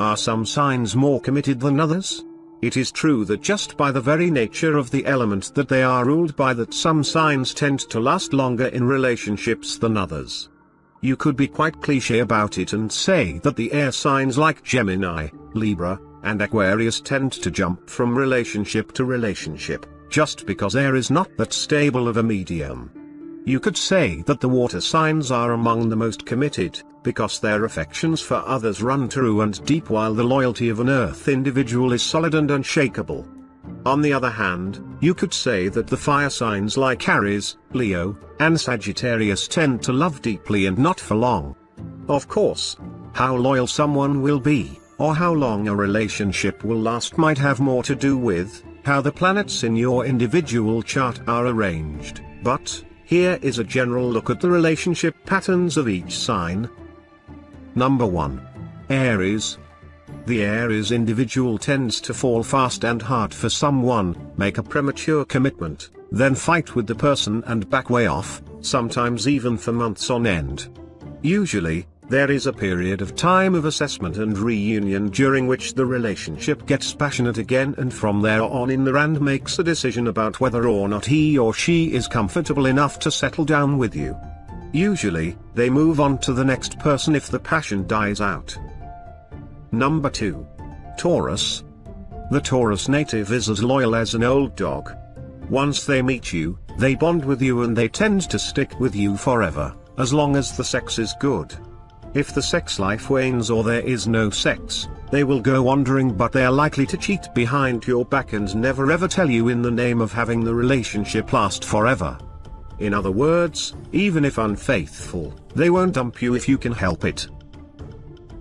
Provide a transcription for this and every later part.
Are some signs more committed than others? It is true that just by the very nature of the element that they are ruled by, that some signs tend to last longer in relationships than others. You could be quite cliché about it and say that the air signs like Gemini, Libra, and Aquarius tend to jump from relationship to relationship, just because air is not that stable of a medium. You could say that the water signs are among the most committed, because their affections for others run true and deep, while the loyalty of an earth individual is solid and unshakable. On the other hand, you could say that the fire signs like Aries, Leo, and Sagittarius tend to love deeply and not for long. Of course, how loyal someone will be, or how long a relationship will last, might have more to do with how the planets in your individual chart are arranged, but here is a general look at the relationship patterns of each sign. Number 1. Aries. The Aries individual tends to fall fast and hard for someone, make a premature commitment, then fight with the person and back way off, sometimes even for months on end. Usually, there is a period of time of assessment and reunion during which the relationship gets passionate again, and from there on in the end makes a decision about whether or not he or she is comfortable enough to settle down with you. Usually, they move on to the next person if the passion dies out. Number 2. Taurus. The Taurus native is as loyal as an old dog. Once they meet you, they bond with you and they tend to stick with you forever, as long as the sex is good. If the sex life wanes or there is no sex, they will go wandering, but they are likely to cheat behind your back and never ever tell you in the name of having the relationship last forever. In other words, even if unfaithful, they won't dump you if you can help it.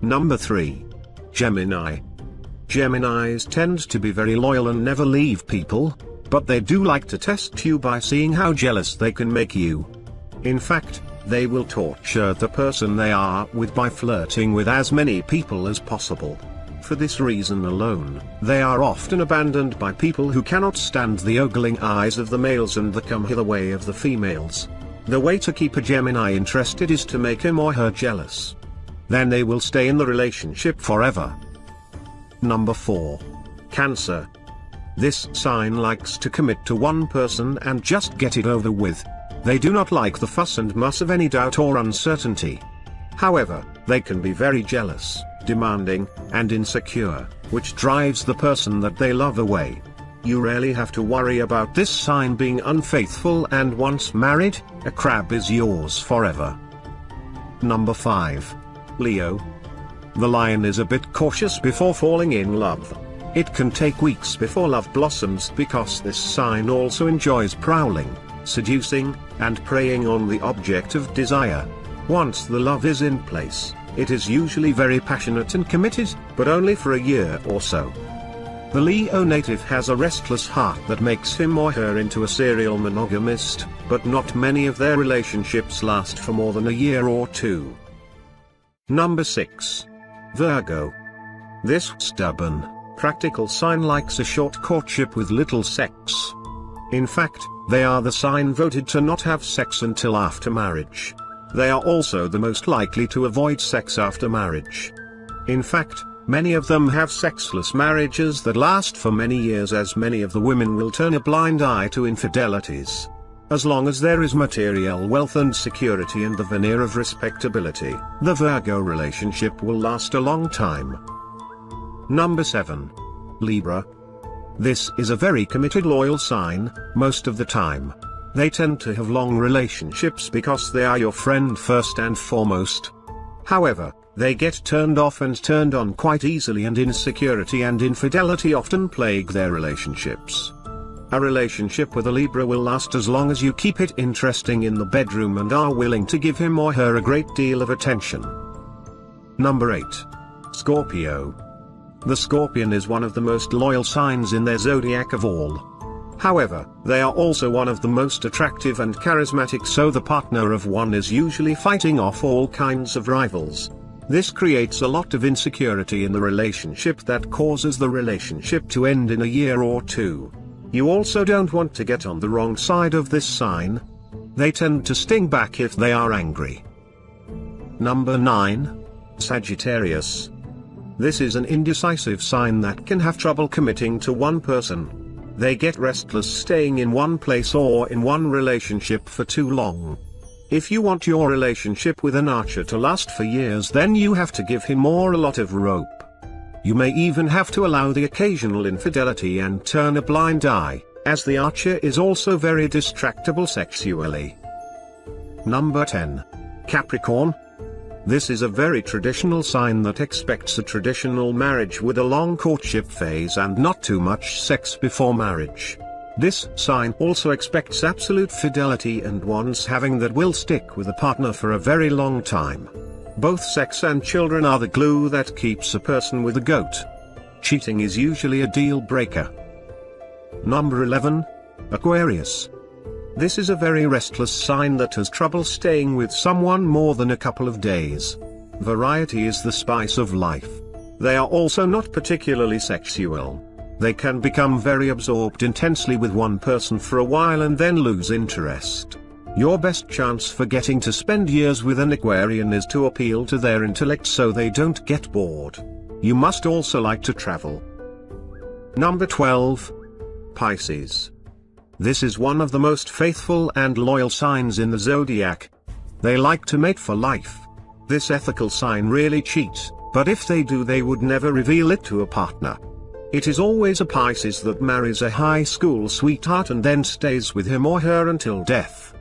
Number 3. Gemini. Geminis tend to be very loyal and never leave people, but they do like to test you by seeing how jealous they can make you. In fact, they will torture the person they are with by flirting with as many people as possible. For this reason alone, they are often abandoned by people who cannot stand the ogling eyes of the males and the come-hither way of the females. The way to keep a Gemini interested is to make him or her jealous. Then they will stay in the relationship forever. Number 4. Cancer. This sign likes to commit to one person and just get it over with. They do not like the fuss and muss of any doubt or uncertainty. However, they can be very jealous, demanding, and insecure, which drives the person that they love away. You rarely have to worry about this sign being unfaithful, and once married, a crab is yours forever. Number 5. Leo. The lion is a bit cautious before falling in love. It can take weeks before love blossoms because this sign also enjoys prowling, seducing, and preying on the object of desire. Once the love is in place, it is usually very passionate and committed, but only for a year or so. The Leo native has a restless heart that makes him or her into a serial monogamist, but not many of their relationships last for more than a year or two. Number 6. Virgo. This stubborn, practical sign likes a short courtship with little sex. In fact, they are the sign voted to not have sex until after marriage. They are also the most likely to avoid sex after marriage. In fact, many of them have sexless marriages that last for many years, as many of the women will turn a blind eye to infidelities. As long as there is material wealth and security and the veneer of respectability, the Virgo relationship will last a long time. Number 7. Libra. This is a very committed, loyal sign, most of the time. They tend to have long relationships because they are your friend first and foremost. However, they get turned off and turned on quite easily, and insecurity and infidelity often plague their relationships. A relationship with a Libra will last as long as you keep it interesting in the bedroom and are willing to give him or her a great deal of attention. Number 8. Scorpio. The Scorpion is one of the most loyal signs in their zodiac of all. However, they are also one of the most attractive and charismatic, so the partner of one is usually fighting off all kinds of rivals. This creates a lot of insecurity in the relationship that causes the relationship to end in a year or two. You also don't want to get on the wrong side of this sign. They tend to sting back if they are angry. Number 9. Sagittarius. This is an indecisive sign that can have trouble committing to one person. They get restless staying in one place or in one relationship for too long. If you want your relationship with an archer to last for years, then you have to give him or a lot of rope. You may even have to allow the occasional infidelity and turn a blind eye, as the archer is also very distractible sexually. Number 10. Capricorn. This is a very traditional sign that expects a traditional marriage with a long courtship phase and not too much sex before marriage. This sign also expects absolute fidelity and wants having that will stick with a partner for a very long time. Both sex and children are the glue that keeps a person with a goat. Cheating is usually a deal breaker. Number 11. Aquarius. This is a very restless sign that has trouble staying with someone more than a couple of days. Variety is the spice of life. They are also not particularly sexual. They can become very absorbed intensely with one person for a while and then lose interest. Your best chance for getting to spend years with an Aquarian is to appeal to their intellect so they don't get bored. You must also like to travel. Number 12. Pisces. This is one of the most faithful and loyal signs in the zodiac. They like to mate for life. This ethical sign really cheats, but if they do, they would never reveal it to a partner. It is always a Pisces that marries a high school sweetheart and then stays with him or her until death.